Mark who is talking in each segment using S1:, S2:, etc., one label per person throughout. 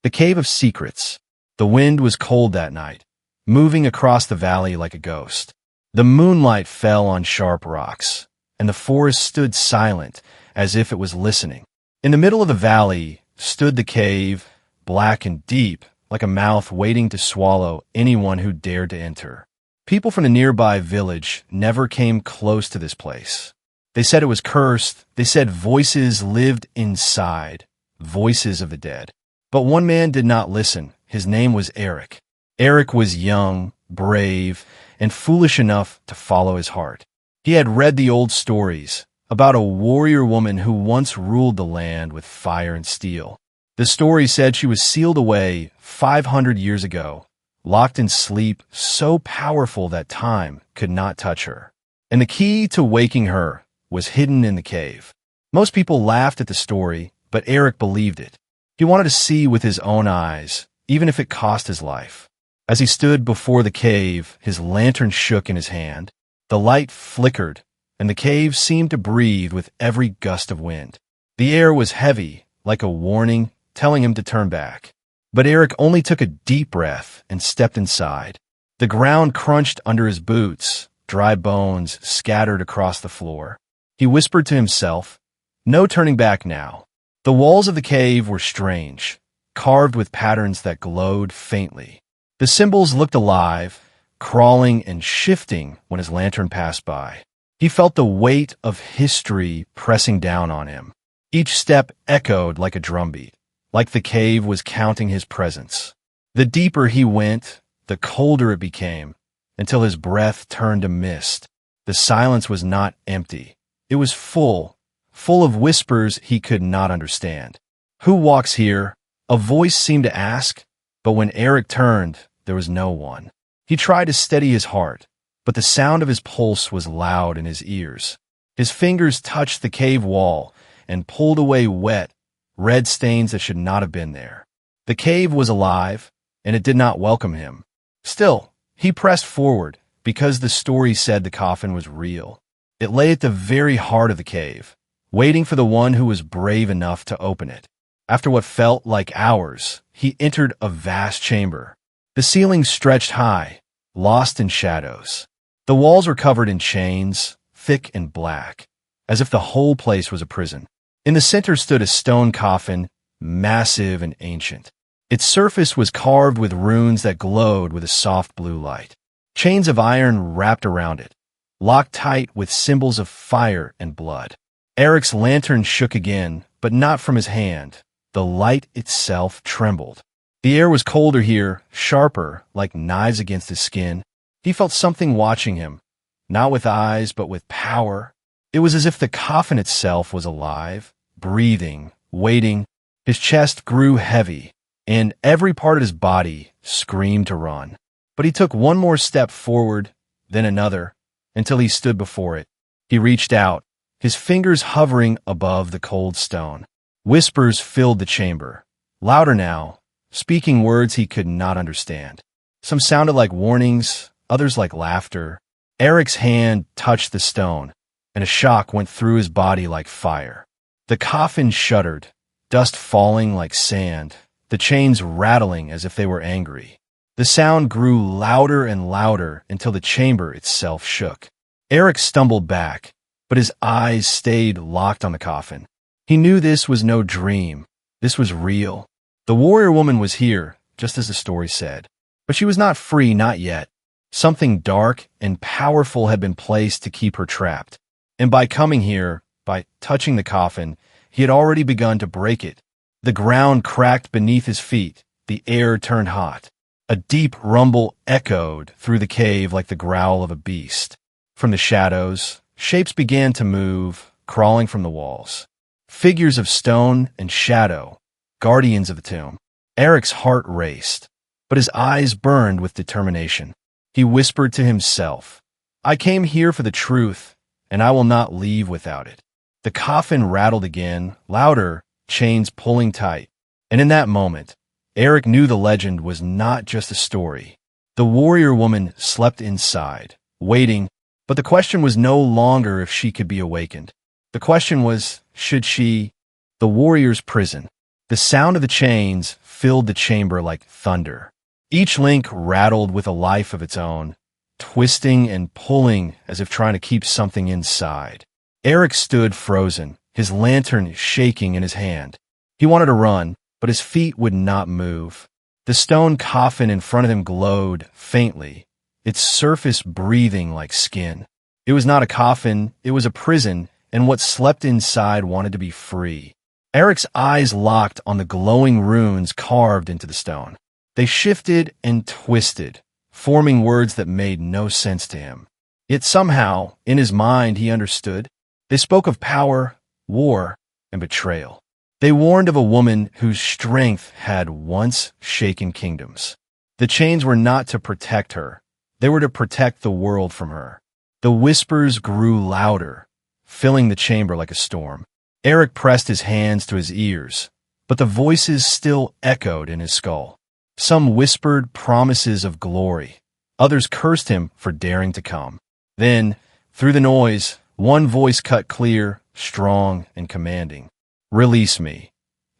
S1: The Cave of Secrets. The wind was cold that night, moving across the valley like a ghost. The moonlight fell on sharp rocks, and the forest stood silent as if it was listening. In the middle of the valley stood the cave, black and deep, like a mouth waiting to swallow anyone who dared to enter. People from the nearby village never came close to this place. They said it was cursed. They said voices lived inside, voices of the dead. But one man did not listen. His name was Eric. Eric was young, brave, and foolish enough to follow his heart. He had read the old stories about a warrior woman who once ruled the land with fire and steel. The story said she was sealed away 500 years ago, locked in sleep so powerful that time could not touch her. And the key to waking her was hidden in the cave. Most people laughed at the story, but Eric believed it. He wanted to see with his own eyes, even if it cost his life. As he stood before the cave, his lantern shook in his hand. The light flickered, and the cave seemed to breathe with every gust of wind. The air was heavy, like a warning, telling him to turn back. But Eric only took a deep breath and stepped inside. The ground crunched under his boots, dry bones scattered across the floor. He whispered to himself, "No turning back now." The walls of the cave were strange, carved with patterns that glowed faintly. The symbols looked alive, crawling and shifting when his lantern passed by. He felt the weight of history pressing down on him. Each step echoed like a drumbeat, like the cave was counting his presence. The deeper he went, the colder it became, until his breath turned to mist. The silence was not empty. It was full of whispers he could not understand. "Who walks here?" a voice seemed to ask, but when Eric turned, there was no one. He tried to steady his heart, but the sound of his pulse was loud in his ears. His fingers touched the cave wall and pulled away wet, red stains that should not have been there. The cave was alive, and it did not welcome him. Still, he pressed forward, because the story said the coffin was real. It lay at the very heart of the cave, waiting for the one who was brave enough to open it. After what felt like hours, he entered a vast chamber. The ceiling stretched high, lost in shadows. The walls were covered in chains, thick and black, as if the whole place was a prison. In the center stood a stone coffin, massive and ancient. Its surface was carved with runes that glowed with a soft blue light. Chains of iron wrapped around it, locked tight with symbols of fire and blood. Eric's lantern shook again, but not from his hand. The light itself trembled. The air was colder here, sharper, like knives against his skin. He felt something watching him, not with eyes, but with power. It was as if the coffin itself was alive, breathing, waiting. His chest grew heavy, and every part of his body screamed to run. But he took one more step forward, then another, until he stood before it. He reached out, his fingers hovering above the cold stone. Whispers filled the chamber, louder now, speaking words he could not understand. Some sounded like warnings, others like laughter. Eric's hand touched the stone, and a shock went through his body like fire. The coffin shuddered, dust falling like sand, the chains rattling as if they were angry. The sound grew louder and louder until the chamber itself shook. Eric stumbled back, but his eyes stayed locked on the coffin. He knew this was no dream. This was real. The warrior woman was here, just as the story said. But she was not free, not yet. Something dark and powerful had been placed to keep her trapped. And by coming here, by touching the coffin, he had already begun to break it. The ground cracked beneath his feet. The air turned hot. A deep rumble echoed through the cave like the growl of a beast. From the shadows, shapes began to move, crawling from the walls. Figures of stone and shadow, guardians of the tomb. Eric's heart raced, but his eyes burned with determination. He whispered to himself, "I came here for the truth, and I will not leave without it." The coffin rattled again, louder, chains pulling tight. And in that moment, Eric knew the legend was not just a story. The warrior woman slept inside, waiting, but the question was no longer if she could be awakened. The question was, should she? The warrior's prison. The sound of the chains filled the chamber like thunder. Each link rattled with a life of its own, twisting and pulling as if trying to keep something inside. Eric stood frozen, his lantern shaking in his hand. He wanted to run, but his feet would not move. The stone coffin in front of him glowed faintly, its surface breathing like skin. It was not a coffin, it was a prison, and what slept inside wanted to be free. Eric's eyes locked on the glowing runes carved into the stone. They shifted and twisted, forming words that made no sense to him. Yet somehow, in his mind, he understood. They spoke of power, war, and betrayal. They warned of a woman whose strength had once shaken kingdoms. The chains were not to protect her. They were to protect the world from her. The whispers grew louder, filling the chamber like a storm. Eric pressed his hands to his ears, but the voices still echoed in his skull. Some whispered promises of glory. Others cursed him for daring to come. Then, through the noise, one voice cut clear, strong, and commanding. "Release me,"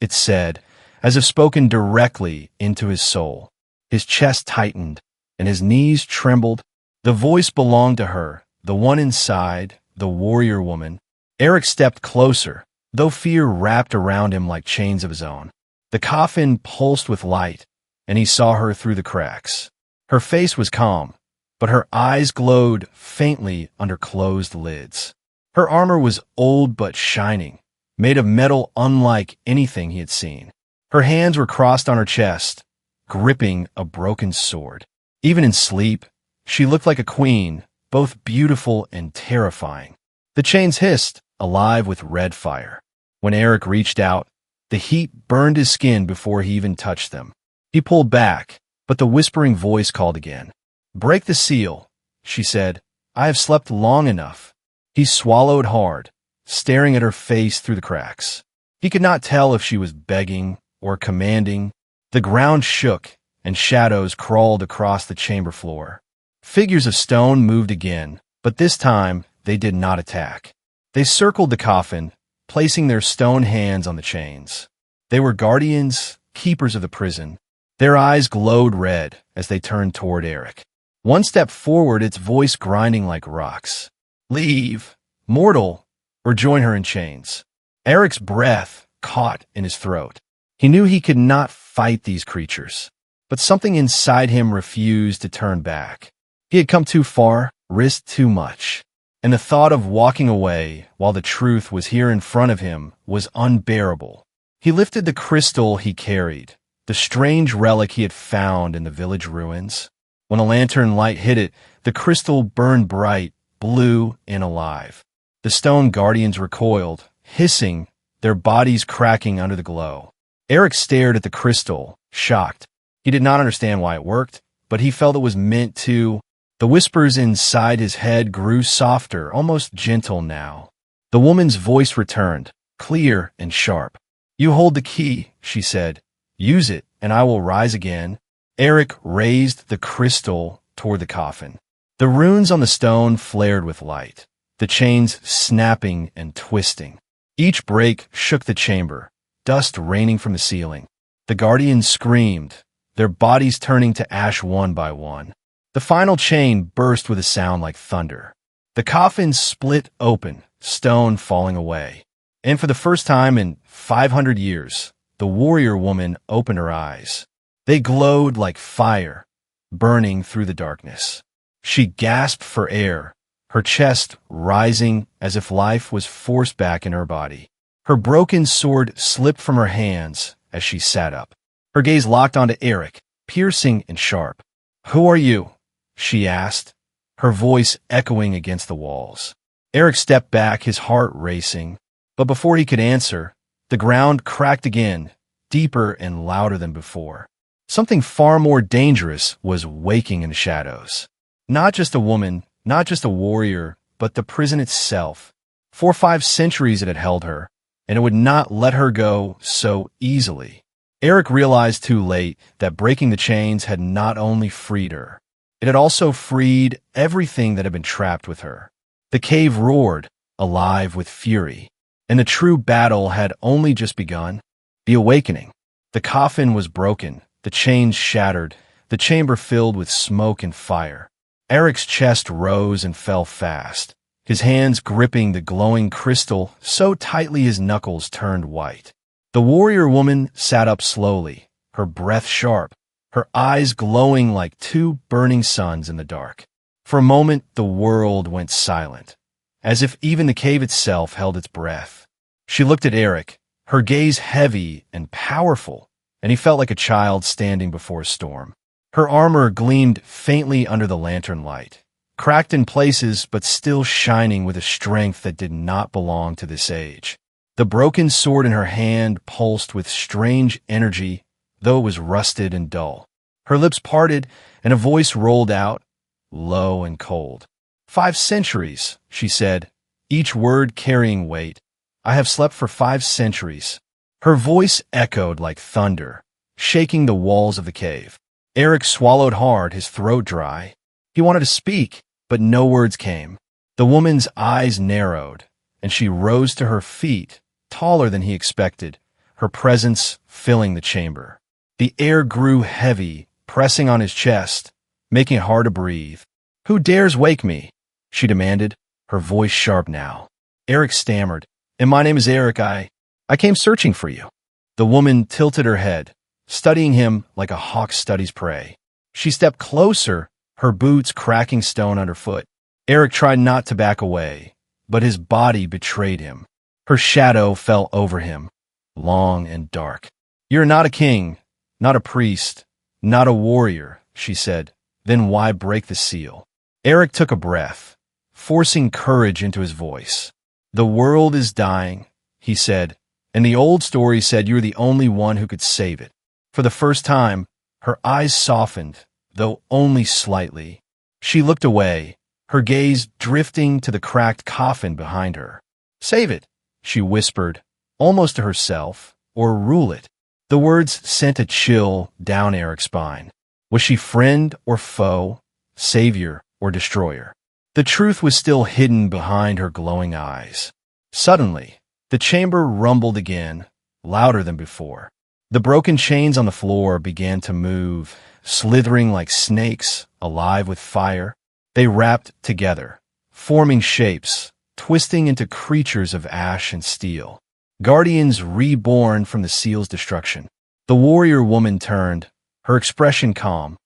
S1: it said, as if spoken directly into his soul. His chest tightened, and his knees trembled. The voice belonged to her, the one inside, the warrior woman. Eric stepped closer, though fear wrapped around him like chains of his own. The coffin pulsed with light, and he saw her through the cracks. Her face was calm, but her eyes glowed faintly under closed lids. Her armor was old but shining, made of metal unlike anything he had seen. Her hands were crossed on her chest, gripping a broken sword. Even in sleep, she looked like a queen, both beautiful and terrifying. The chains hissed, alive with red fire. When Eric reached out, the heat burned his skin before he even touched them. He pulled back, but the whispering voice called again. "Break the seal," she said. "I have slept long enough." He swallowed hard, staring at her face through the cracks. He could not tell if she was begging or commanding. The ground shook, and shadows crawled across the chamber floor. Figures of stone moved again, but this time they did not attack. They circled the coffin, placing their stone hands on the chains. They were guardians, keepers of the prison. Their eyes glowed red as they turned toward Eric. One stepped forward, its voice grinding like rocks. "Leave, mortal, or join her in chains." Eric's breath caught in his throat. He knew he could not fight these creatures, but something inside him refused to turn back. He had come too far, risked too much, and the thought of walking away while the truth was here in front of him was unbearable. He lifted the crystal he carried, the strange relic he had found in the village ruins. When a lantern light hit it, the crystal burned bright, blue, and alive. The stone guardians recoiled, hissing, their bodies cracking under the glow. Eric stared at the crystal, shocked. He did not understand why it worked, but he felt it was meant to. The whispers inside his head grew softer, almost gentle now. The woman's voice returned, clear and sharp. "You hold the key," she said. "Use it, and I will rise again." Eric raised the crystal toward the coffin. The runes on the stone flared with light, the chains snapping and twisting. Each break shook the chamber, dust raining from the ceiling. The guardians screamed, their bodies turning to ash one by one. The final chain burst with a sound like thunder. The coffin split open, stone falling away. And for the first time in 500 years, the warrior woman opened her eyes. They glowed like fire, burning through the darkness. She gasped for air, her chest rising as if life was forced back in her body. Her broken sword slipped from her hands as she sat up. Her gaze locked onto Eric, piercing and sharp. "Who are you?" she asked, her voice echoing against the walls. Eric stepped back, his heart racing. But before he could answer, the ground cracked again, deeper and louder than before. Something far more dangerous was waking in the shadows. Not just a woman, not just a warrior, but the prison itself. For 5 centuries it had held her, and it would not let her go so easily. Eric realized too late that breaking the chains had not only freed her, it had also freed everything that had been trapped with her. The cave roared, alive with fury, and the true battle had only just begun. The awakening. The coffin was broken, the chains shattered, the chamber filled with smoke and fire. Eric's chest rose and fell fast, his hands gripping the glowing crystal so tightly his knuckles turned white. The warrior woman sat up slowly, her breath sharp, her eyes glowing like two burning suns in the dark. For a moment, the world went silent, as if even the cave itself held its breath. She looked at Eric, her gaze heavy and powerful, and he felt like a child standing before a storm. Her armor gleamed faintly under the lantern light, cracked in places but still shining with a strength that did not belong to this age. The broken sword in her hand pulsed with strange energy, though it was rusted and dull. Her lips parted, and a voice rolled out, low and cold. 5 centuries, she said, each word carrying weight. I have slept for 5 centuries. Her voice echoed like thunder, shaking the walls of the cave. Eric swallowed hard, his throat dry. He wanted to speak, but no words came. The woman's eyes narrowed, and she rose to her feet, taller than he expected, her presence filling the chamber. The air grew heavy, pressing on his chest, making it hard to breathe. "Who dares wake me?" she demanded, her voice sharp now. Eric stammered, "And my name is Eric. I came searching for you." The woman tilted her head, studying him like a hawk studies prey. She stepped closer, her boots cracking stone underfoot. Eric tried not to back away, but his body betrayed him. Her shadow fell over him, long and dark. "You're not a king, not a priest, not a warrior," she said. "Then why break the seal?" Eric took a breath, forcing courage into his voice. "The world is dying," he said, "and the old story said you're the only one who could save it." For the first time, her eyes softened, though only slightly. She looked away, her gaze drifting to the cracked coffin behind her. "Save it," she whispered, almost to herself, "or rule it." The words sent a chill down Eric's spine. Was she friend or foe, savior or destroyer? The truth was still hidden behind her glowing eyes. Suddenly, the chamber rumbled again, louder than before. The broken chains on the floor began to move, slithering like snakes, alive with fire. They wrapped together, forming shapes, twisting into creatures of ash and steel. Guardians reborn from the seal's destruction. The warrior woman turned, her expression calm,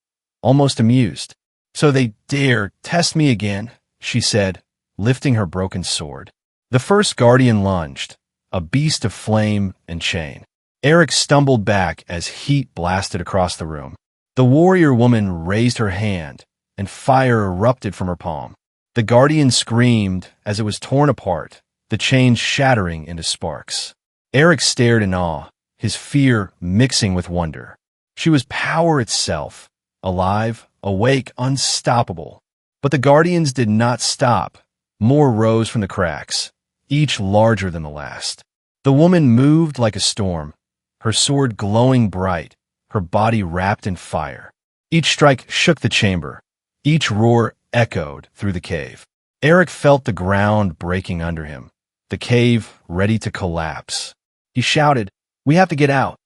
S1: almost amused. "So they dare test me again," she said, lifting her broken sword. The first guardian lunged, a beast of flame and chain. Eric stumbled back as heat blasted across the room. The warrior woman raised her hand, and fire erupted from her palm. The guardian screamed as it was torn apart, the chains shattering into sparks. Eric stared in awe, his fear mixing with wonder. She was power itself, alive, awake, unstoppable. But the guardians did not stop. More rose from the cracks, each larger than the last. The woman moved like a storm, her sword glowing bright, her body wrapped in fire. Each strike shook the chamber. Each roar echoed through the cave. Eric felt the ground breaking under him, the cave ready to collapse. He shouted, "We have to get out."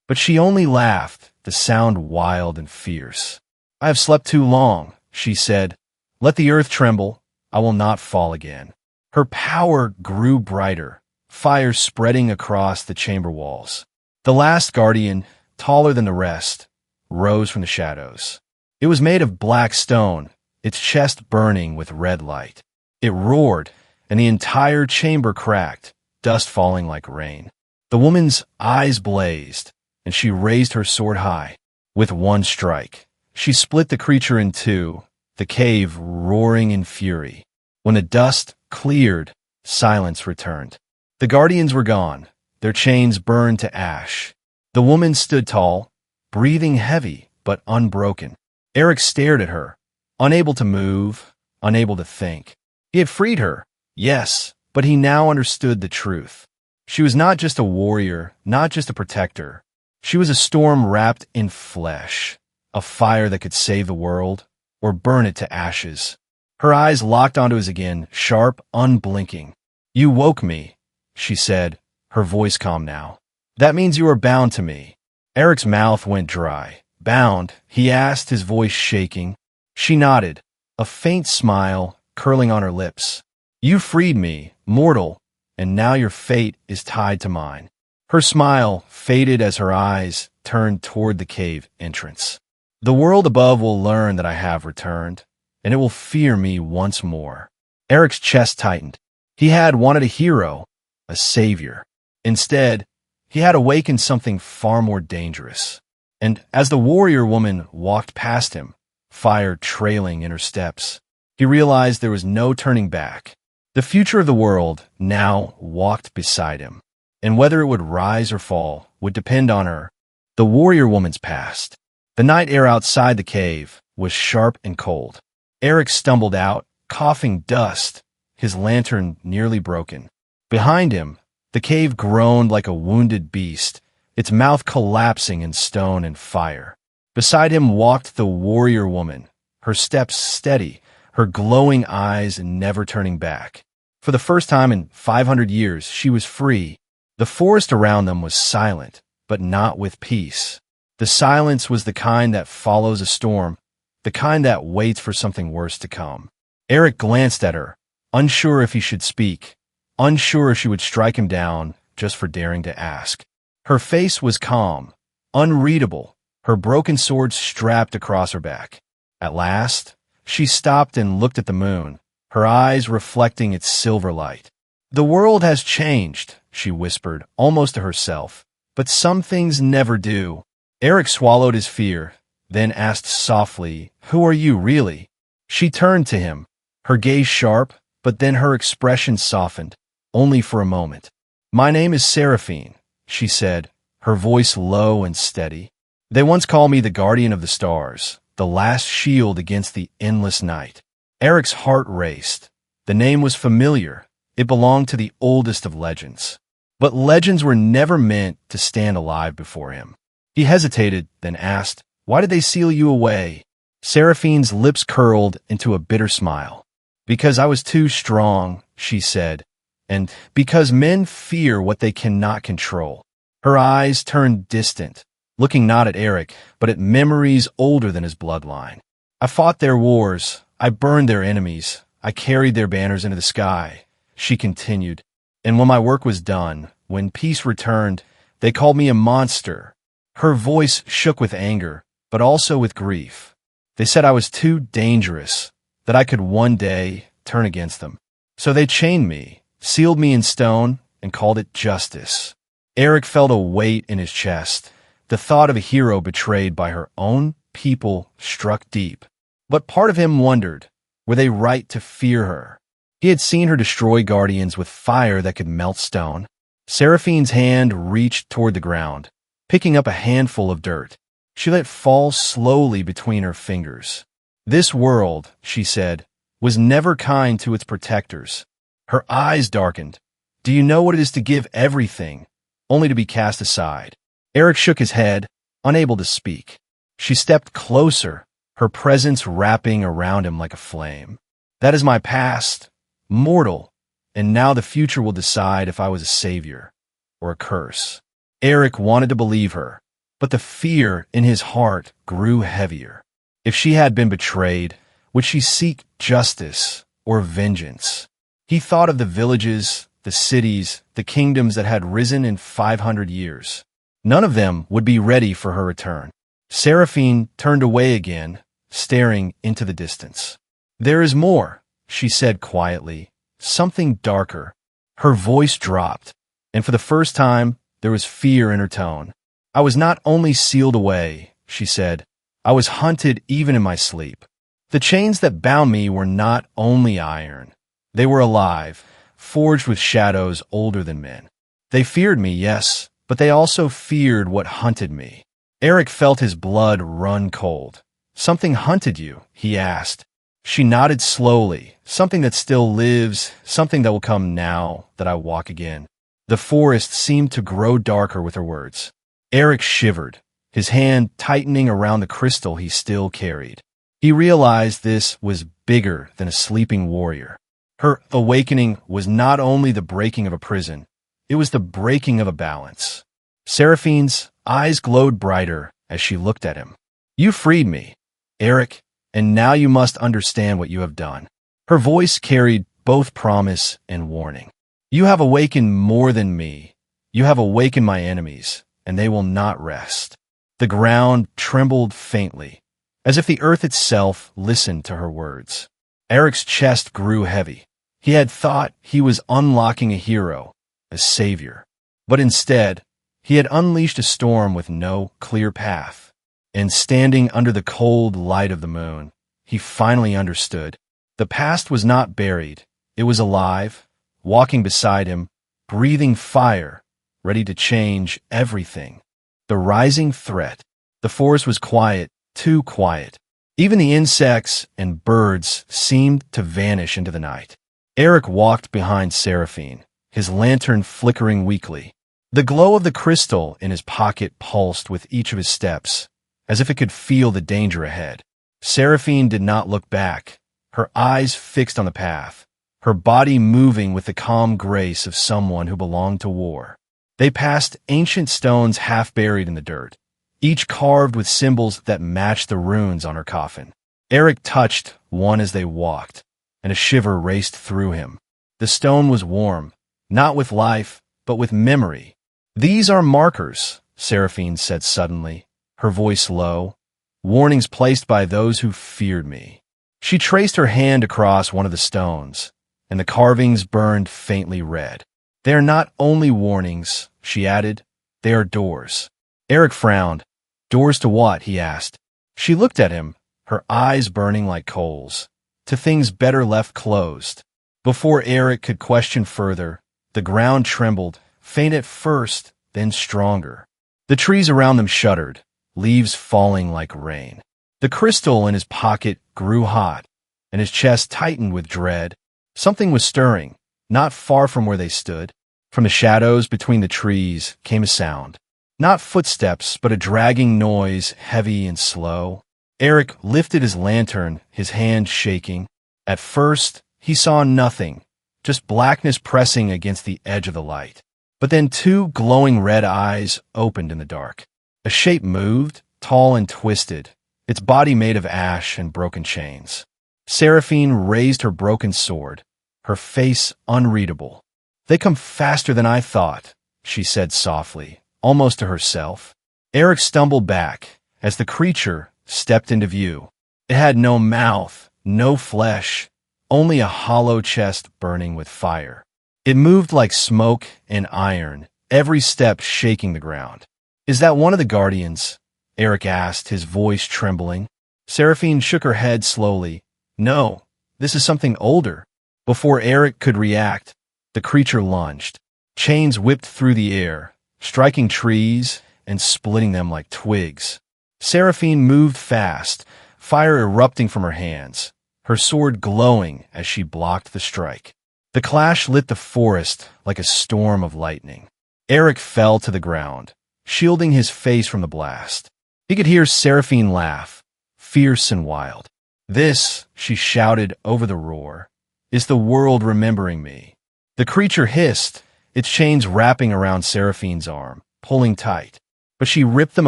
S1: But she only laughed, the sound wild and fierce. "I have slept too long," she said. "Let the earth tremble. I will not fall again." Her power grew brighter, fire spreading across the chamber walls. The last guardian, taller than the rest, rose from the shadows. It was made of black stone, its chest burning with red light. It roared, and the entire chamber cracked, dust falling like rain. The woman's eyes blazed, and she raised her sword high. With one strike, she split the creature in two, the cave roaring in fury. When the dust cleared, silence returned. The guardians were gone, their chains burned to ash. The woman stood tall, breathing heavy but unbroken. Eric stared at her, unable to move, unable to think. He had freed her, yes, but he now understood the truth. She was not just a warrior, not just a protector. She was a storm wrapped in flesh, a fire that could save the world or burn it to ashes. Her eyes locked onto his again, sharp, unblinking. "You woke me," she said, her voice calm now. "That means you are bound to me. Eric's mouth went dry. Bound? He asked, his voice shaking. She nodded, a faint smile curling on her lips. You freed me, mortal, and now your fate is tied to mine. Her smile faded as her eyes turned toward the cave entrance. The world above will learn that I have returned, and it will fear me once more. Eric's chest tightened. He had wanted a hero, a savior. Instead, he had awakened something far more dangerous. And as the warrior woman walked past him, fire trailing in her steps, he realized there was no turning back. The future of the world now walked beside him, and whether it would rise or fall would depend on her, the warrior woman's past. The night air outside the cave was sharp and cold. Eric stumbled out, coughing dust, his lantern nearly broken. Behind him, the cave groaned like a wounded beast, its mouth collapsing in stone and fire. Beside him walked the warrior woman, her steps steady, her glowing eyes never turning back. For the first time in 500 years, she was free. The forest around them was silent, but not with peace. The silence was the kind that follows a storm, the kind that waits for something worse to come. Eric glanced at her, unsure if he should speak, unsure if she would strike him down just for daring to ask. Her face was calm, unreadable, her broken sword strapped across her back. At last, she stopped and looked at the moon, her eyes reflecting its silver light. The world has changed, she whispered, almost to herself, but some things never do. Eric swallowed his fear, then asked softly, "Who are you, really?" She turned to him, her gaze sharp, but then her expression softened, only for a moment. "My name is Seraphine," she said, her voice low and steady. "They once called me the guardian of the stars, the last shield against the endless night." Eric's heart raced. The name was familiar. It belonged to the oldest of legends. But legends were never meant to stand alive before him. He hesitated, then asked, "Why did they seal you away?" Seraphine's lips curled into a bitter smile. "Because I was too strong," she said, "and because men fear what they cannot control." Her eyes turned distant, looking not at Eric, but at memories older than his bloodline. "I fought their wars. I burned their enemies. I carried their banners into the sky," she continued. "And when my work was done, when peace returned, they called me a monster." Her voice shook with anger, but also with grief. "They said I was too dangerous, that I could one day turn against them. So they chained me, sealed me in stone, and called it justice." Eric felt a weight in his chest. The thought of a hero betrayed by her own people struck deep. But part of him wondered, were they right to fear her? He had seen her destroy guardians with fire that could melt stone. Seraphine's hand reached toward the ground, picking up a handful of dirt. She let it fall slowly between her fingers. "This world," she said, "was never kind to its protectors." Her eyes darkened. "Do you know what it is to give everything, only to be cast aside?" Eric shook his head, unable to speak. She stepped closer, her presence wrapping around him like a flame. "That is my past, mortal, and now the future will decide if I was a savior or a curse." Eric wanted to believe her, but the fear in his heart grew heavier. If she had been betrayed, would she seek justice or vengeance? He thought of the villages, the cities, the kingdoms that had risen in 500 years. None of them would be ready for her return. Seraphine turned away again, staring into the distance. "There is more," she said quietly, "something darker." Her voice dropped, and for the first time, there was fear in her tone. "I was not only sealed away," she said, "I was hunted even in my sleep. The chains that bound me were not only iron. They were alive, forged with shadows older than men. They feared me, yes, but they also feared what hunted me." Eric felt his blood run cold. "Something hunted you?" he asked. She nodded slowly. "Something that still lives, something that will come now that I walk again." The forest seemed to grow darker with her words. Eric shivered, his hand tightening around the crystal he still carried. He realized this was bigger than a sleeping warrior. Her awakening was not only the breaking of a prison, it was the breaking of a balance. Seraphine's eyes glowed brighter as she looked at him. "You freed me, Eric, and now you must understand what you have done." Her voice carried both promise and warning. "You have awakened more than me. You have awakened my enemies, and they will not rest." The ground trembled faintly, as if the earth itself listened to her words. Eric's chest grew heavy. He had thought he was unlocking a hero, a savior. But instead, he had unleashed a storm with no clear path. And standing under the cold light of the moon, he finally understood. The past was not buried. It was alive, walking beside him, breathing fire, ready to change everything. The rising threat. The forest was quiet, too quiet. Even the insects and birds seemed to vanish into the night. Eric walked behind Seraphine, his lantern flickering weakly. The glow of the crystal in his pocket pulsed with each of his steps, as if it could feel the danger ahead. Seraphine did not look back, her eyes fixed on the path, her body moving with the calm grace of someone who belonged to war. They passed ancient stones half buried in the dirt, each carved with symbols that matched the runes on her coffin. Eric touched one as they walked, and a shiver raced through him. The stone was warm, not with life, but with memory. "These are markers," Seraphine said suddenly, her voice low. "Warnings placed by those who feared me." She traced her hand across one of the stones, and the carvings burned faintly red. "They are not only warnings," she added, "they are doors." Eric frowned. "Doors to what?" he asked. She looked at him, her eyes burning like coals. "To things better left closed." Before Eric could question further, the ground trembled, faint at first, then stronger. The trees around them shuddered, leaves falling like rain. The crystal in his pocket grew hot, and his chest tightened with dread. Something was stirring, not far from where they stood. From the shadows between the trees came a sound. Not footsteps, but a dragging noise, heavy and slow. Eric lifted his lantern, his hand shaking. At first, he saw nothing, just blackness pressing against the edge of the light. But then two glowing red eyes opened in the dark. A shape moved, tall and twisted, its body made of ash and broken chains. Seraphine raised her broken sword, her face unreadable. "They come faster than I thought," she said softly, almost to herself. Eric stumbled back as the creature stepped into view. It had no mouth, no flesh, only a hollow chest burning with fire. It moved like smoke and iron, every step shaking the ground. "Is that one of the guardians?" Eric asked, his voice trembling. Seraphine shook her head slowly. "No, this is something older." Before Eric could react, the creature lunged. Chains whipped through the air, striking trees and splitting them like twigs. Seraphine moved fast, fire erupting from her hands, her sword glowing as she blocked the strike. The clash lit the forest like a storm of lightning. Eric fell to the ground, shielding his face from the blast. He could hear Seraphine laugh, fierce and wild. "This," she shouted over the roar, "is the world remembering me." The creature hissed, its chains wrapping around Seraphine's arm, pulling tight. But she ripped them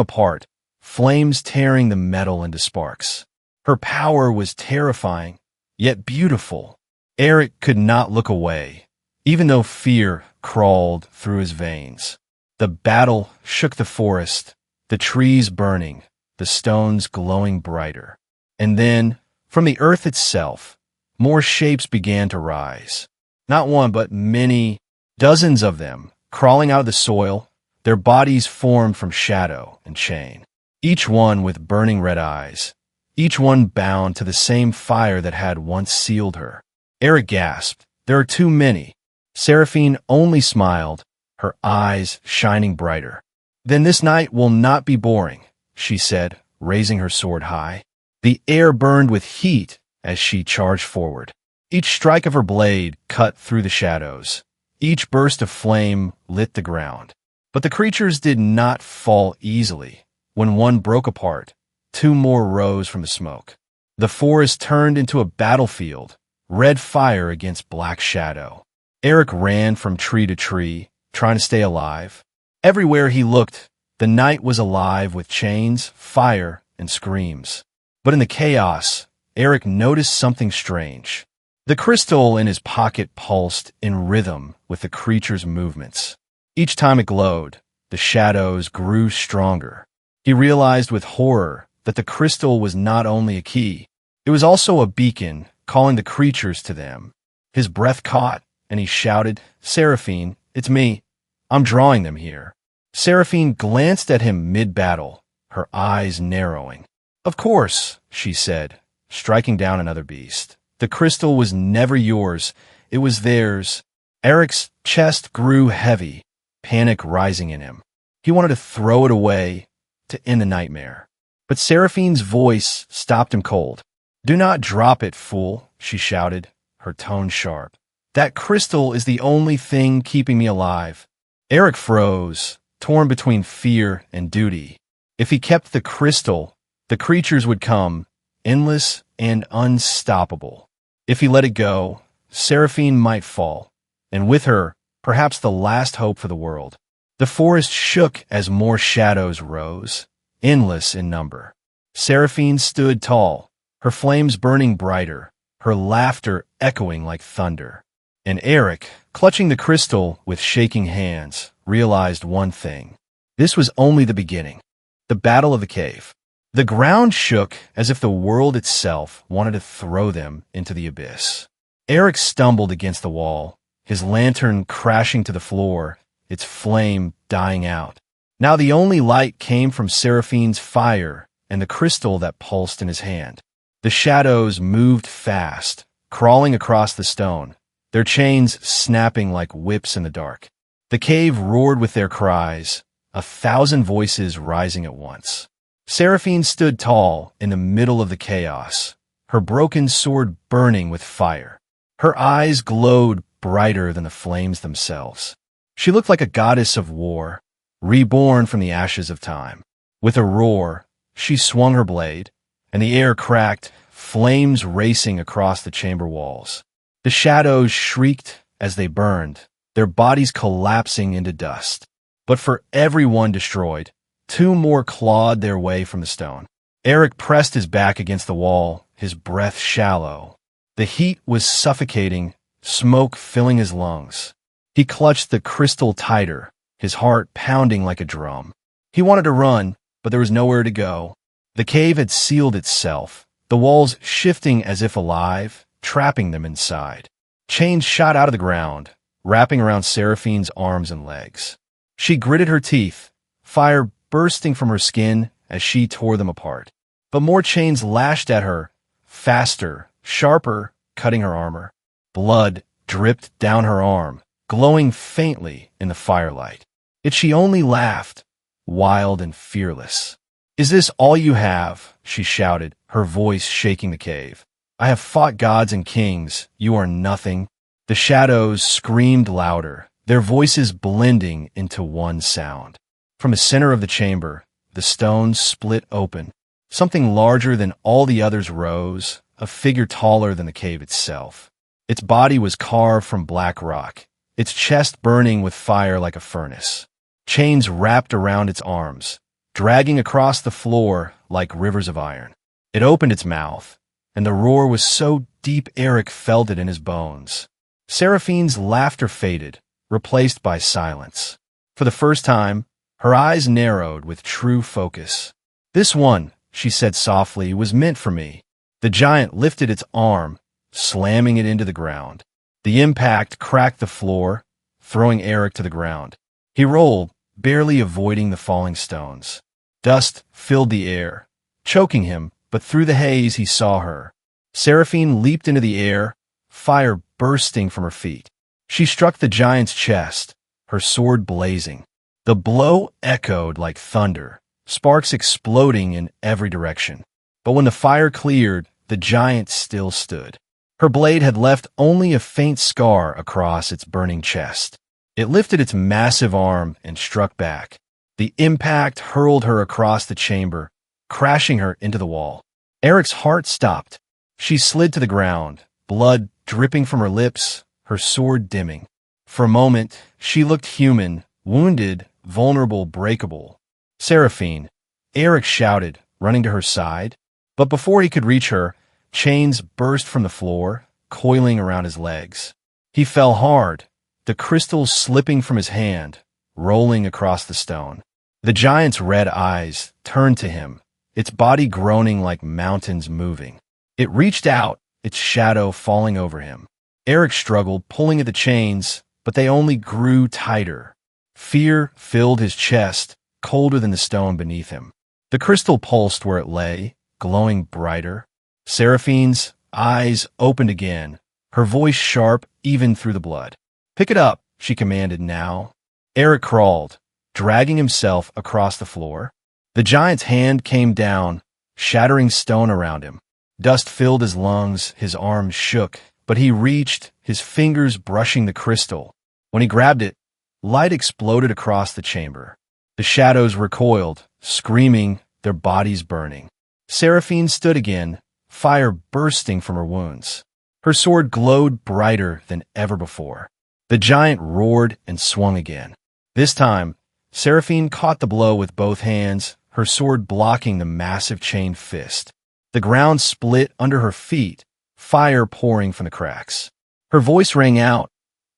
S1: apart, flames tearing the metal into sparks. Her power was terrifying, yet beautiful. Eric could not look away, even though fear crawled through his veins. The battle shook the forest, the trees burning, the stones glowing brighter. And then, from the earth itself, more shapes began to rise. Not one, but many, dozens of them, crawling out of the soil, their bodies formed from shadow and chain. Each one with burning red eyes, each one bound to the same fire that had once sealed her. Eric gasped. "There are too many." Seraphine only smiled, her eyes shining brighter. "Then this night will not be boring," she said, raising her sword high. The air burned with heat as she charged forward. Each strike of her blade cut through the shadows. Each burst of flame lit the ground. But the creatures did not fall easily. When one broke apart, two more rose from the smoke. The forest turned into a battlefield, red fire against black shadow. Eric ran from tree to tree, trying to stay alive. Everywhere he looked, The night was alive with chains, fire, and screams. But in the chaos, Eric noticed something strange. The crystal in his pocket pulsed in rhythm with the creature's movements. Each time it glowed, the shadows grew stronger. He realized with horror that the crystal was not only a key, it was also a beacon calling the creatures to them. His breath caught, and he shouted, "Seraphine, it's me. I'm drawing them here." Seraphine glanced at him mid-battle, her eyes narrowing. "Of course," she said, striking down another beast. "The crystal was never yours. It was theirs." Eric's chest grew heavy, panic rising in him. He wanted to throw it away, to end the nightmare. But Seraphine's voice stopped him cold. "Do not drop it, fool," she shouted, her tone sharp. "That crystal is the only thing keeping me alive." Eric froze, torn between fear and duty. If he kept the crystal, the creatures would come, endless and unstoppable. If he let it go, Seraphine might fall, and with her, perhaps the last hope for the world. The forest shook as more shadows rose, endless in number. Seraphine stood tall, her flames burning brighter, her laughter echoing like thunder. And Eric, clutching the crystal with shaking hands, realized one thing. This was only the beginning. The battle of the cave. The ground shook as if the world itself wanted to throw them into the abyss. Eric stumbled against the wall, his lantern crashing to the floor, its flame dying out. Now the only light came from Seraphine's fire and the crystal that pulsed in his hand. The shadows moved fast, crawling across the stone, their chains snapping like whips in the dark. The cave roared with their cries, 1,000 voices rising at once. Seraphine stood tall in the middle of the chaos, her broken sword burning with fire. Her eyes glowed brighter than the flames themselves. She looked like a goddess of war, reborn from the ashes of time. With a roar, she swung her blade, and the air cracked, flames racing across the chamber walls. The shadows shrieked as they burned, their bodies collapsing into dust. But for every one destroyed, 2 more clawed their way from the stone. Eric pressed his back against the wall, his breath shallow. The heat was suffocating, smoke filling his lungs. He clutched the crystal tighter, his heart pounding like a drum. He wanted to run, but there was nowhere to go. The cave had sealed itself, the walls shifting as if alive, trapping them inside. Chains shot out of the ground, wrapping around Seraphine's arms and legs. She gritted her teeth, fire bursting from her skin as she tore them apart. But more chains lashed at her, faster, sharper, cutting her armor. Blood dripped down her arm, glowing faintly in the firelight. Yet she only laughed, wild and fearless. "Is this all you have?" she shouted, her voice shaking the cave. "I have fought gods and kings. You are nothing." The shadows screamed louder, their voices blending into one sound. From the center of the chamber, the stones split open. Something larger than all the others rose, a figure taller than the cave itself. Its body was carved from black rock, its chest burning with fire like a furnace. Chains wrapped around its arms, dragging across the floor like rivers of iron. It opened its mouth, and the roar was so deep Eric felt it in his bones. Seraphine's laughter faded, replaced by silence. For the first time, her eyes narrowed with true focus. "This one," she said softly, "was meant for me." The giant lifted its arm, slamming it into the ground. The impact cracked the floor, throwing Eric to the ground. He rolled, barely avoiding the falling stones. Dust filled the air, choking him, but through the haze he saw her. Seraphine leaped into the air, fire bursting from her feet. She struck the giant's chest, her sword blazing. The blow echoed like thunder, sparks exploding in every direction. But when the fire cleared, the giant still stood. Her blade had left only a faint scar across its burning chest. It lifted its massive arm and struck back. The impact hurled her across the chamber, crashing her into the wall. Eric's heart stopped. She slid to the ground, blood dripping from her lips, her sword dimming. For a moment, she looked human, wounded, vulnerable, breakable. Seraphine, Eric shouted, running to her side. But before he could reach her, chains burst from the floor, coiling around his legs. He fell hard, the crystal slipping from his hand, rolling across the stone. The giant's red eyes turned to him, its body groaning like mountains moving. It reached out, its shadow falling over him. Eric struggled, pulling at the chains, but they only grew tighter. Fear filled his chest, colder than the stone beneath him. The crystal pulsed where it lay, glowing brighter. Seraphine's eyes opened again, her voice sharp even through the blood. "Pick it up," she commanded now. Eric crawled, dragging himself across the floor. The giant's hand came down, shattering stone around him. Dust filled his lungs, his arms shook, but he reached, his fingers brushing the crystal. When he grabbed it, light exploded across the chamber. The shadows recoiled, screaming, their bodies burning. Seraphine stood again, fire bursting from her wounds. Her sword glowed brighter than ever before. The giant roared and swung again. This time, Seraphine caught the blow with both hands, her sword blocking the massive chained fist. The ground split under her feet, fire pouring from the cracks. Her voice rang out,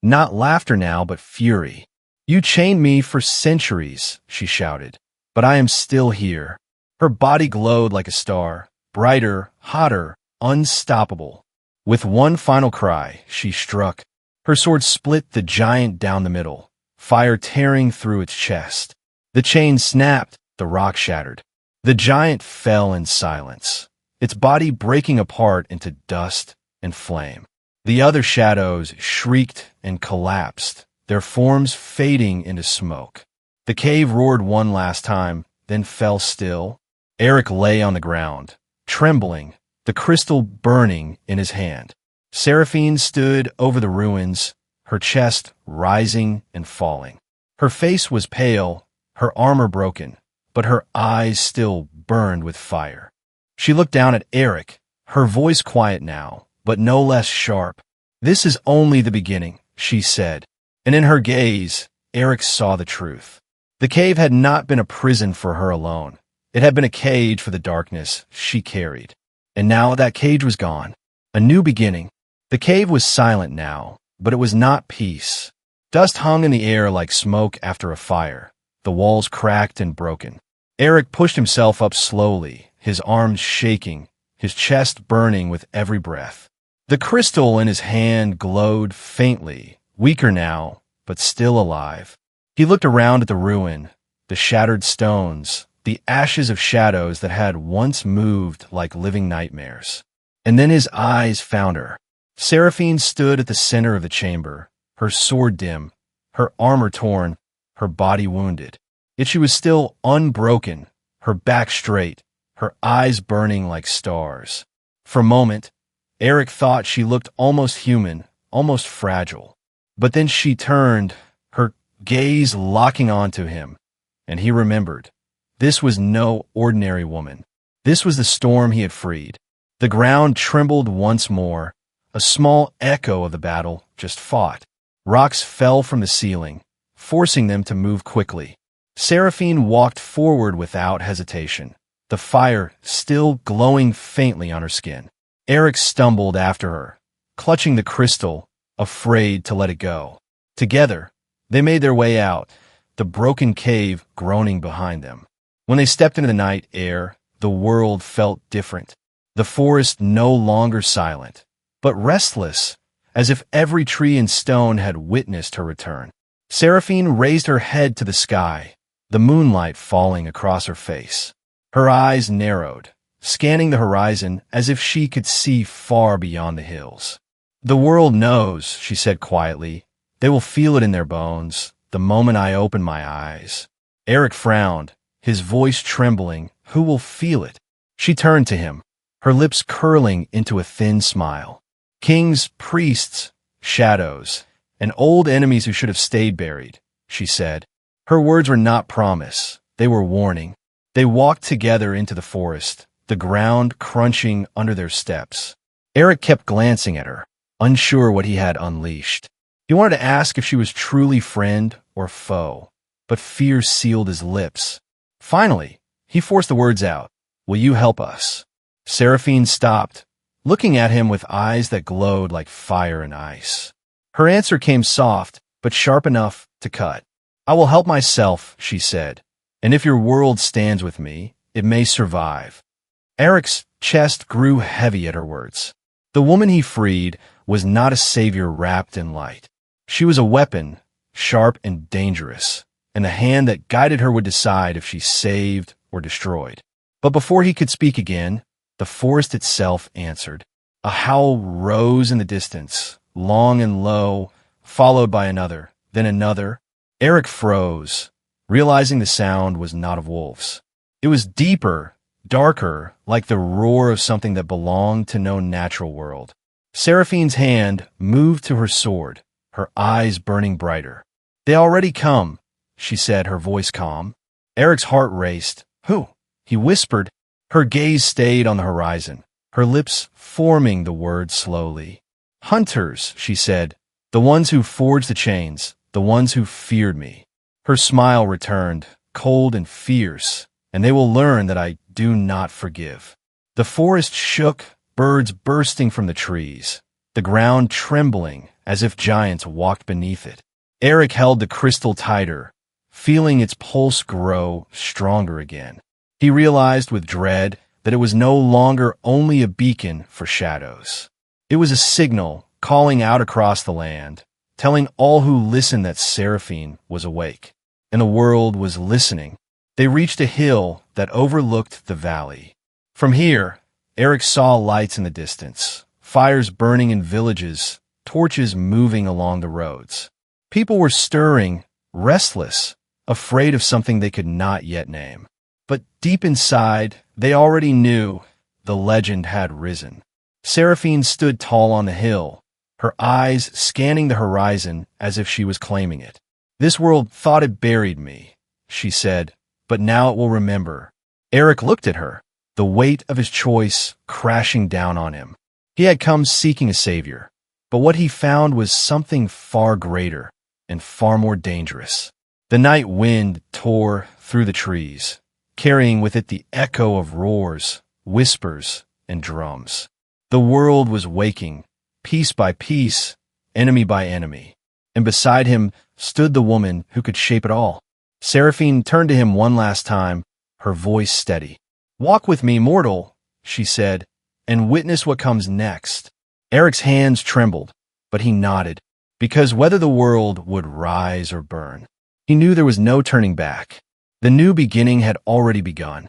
S1: not laughter now, but fury. "You chained me for centuries," she shouted, "but I am still here." Her body glowed like a star, brighter, hotter, unstoppable. With one final cry, she struck. Her sword split the giant down the middle, fire tearing through its chest. The chain snapped, the rock shattered. The giant fell in silence, its body breaking apart into dust and flame. The other shadows shrieked and collapsed, their forms fading into smoke. The cave roared one last time, then fell still. Eric lay on the ground, trembling, the crystal burning in his hand. Seraphine stood over the ruins, her chest rising and falling. Her face was pale, her armor broken, but her eyes still burned with fire. She looked down at Eric, her voice quiet now, but no less sharp. "This is only the beginning," she said, and in her gaze, Eric saw the truth. The cave had not been a prison for her alone. It had been a cage for the darkness she carried. And now that cage was gone. A new beginning. The cave was silent now, but it was not peace. Dust hung in the air like smoke after a fire. The walls cracked and broken. Eric pushed himself up slowly, his arms shaking, his chest burning with every breath. The crystal in his hand glowed faintly, weaker now, but still alive. He looked around at the ruin, the shattered stones, the ashes of shadows that had once moved like living nightmares. And then his eyes found her. Seraphine stood at the center of the chamber, her sword dim, her armor torn, her body wounded. Yet she was still unbroken, her back straight, her eyes burning like stars. For a moment, Eric thought she looked almost human, almost fragile. But then she turned, her gaze locking onto him, and he remembered. This was no ordinary woman. This was the storm he had freed. The ground trembled once more, a small echo of the battle just fought. Rocks fell from the ceiling, forcing them to move quickly. Seraphine walked forward without hesitation, the fire still glowing faintly on her skin. Eric stumbled after her, clutching the crystal, afraid to let it go. Together, they made their way out, the broken cave groaning behind them. When they stepped into the night air, the world felt different. The forest no longer silent, but restless, as if every tree and stone had witnessed her return. Seraphine raised her head to the sky, the moonlight falling across her face. Her eyes narrowed, scanning the horizon as if she could see far beyond the hills. "The world knows," she said quietly. "They will feel it in their bones, the moment I open my eyes." Eric frowned, his voice trembling. "Who will feel it?" She turned to him, her lips curling into a thin smile. "Kings, priests, shadows, and old enemies who should have stayed buried," she said. Her words were not promise, they were warning. They walked together into the forest, the ground crunching under their steps. Eric kept glancing at her, unsure what he had unleashed. He wanted to ask if she was truly friend or foe, but fear sealed his lips. Finally, he forced the words out. Will you help us? Seraphine stopped, looking at him with eyes that glowed like fire and ice. Her answer came soft, but sharp enough to cut. I will help myself, she said, and if your world stands with me, it may survive. Eric's chest grew heavy at her words. The woman he freed was not a savior wrapped in light. She was a weapon, sharp and dangerous, and the hand that guided her would decide if she saved or destroyed. But before he could speak again, the forest itself answered. A howl rose in the distance, long and low, followed by another, then another. Eric froze, realizing the sound was not of wolves. It was deeper, darker, like the roar of something that belonged to no natural world. Seraphine's hand moved to her sword, her eyes burning brighter. They already come, she said, her voice calm. Eric's heart raced. Who? He whispered. Her gaze stayed on the horizon, her lips forming the words slowly. Hunters, she said, the ones who forged the chains, the ones who feared me. Her smile returned, cold and fierce, and they will learn that I do not forgive. The forest shook, birds bursting from the trees, the ground trembling as if giants walked beneath it. Eric held the crystal tighter, feeling its pulse grow stronger again. He realized with dread that it was no longer only a beacon for shadows. It was a signal calling out across the land, telling all who listened that Seraphine was awake, and the world was listening. They reached a hill that overlooked the valley. From here, Eric saw lights in the distance, fires burning in villages, torches moving along the roads. People were stirring, restless, afraid of something they could not yet name. But deep inside, they already knew the legend had risen. Seraphine stood tall on the hill, her eyes scanning the horizon as if she was claiming it. This world thought it buried me, she said, but now it will remember. Eric looked at her, the weight of his choice crashing down on him. He had come seeking a savior, but what he found was something far greater and far more dangerous. The night wind tore through the trees, carrying with it the echo of roars, whispers, and drums. The world was waking, piece by piece, enemy by enemy, and beside him stood the woman who could shape it all. Seraphine turned to him one last time, her voice steady. Walk with me, mortal, she said, and witness what comes next. Eric's hands trembled, but he nodded, because whether the world would rise or burn, he knew there was no turning back. The new beginning had already begun.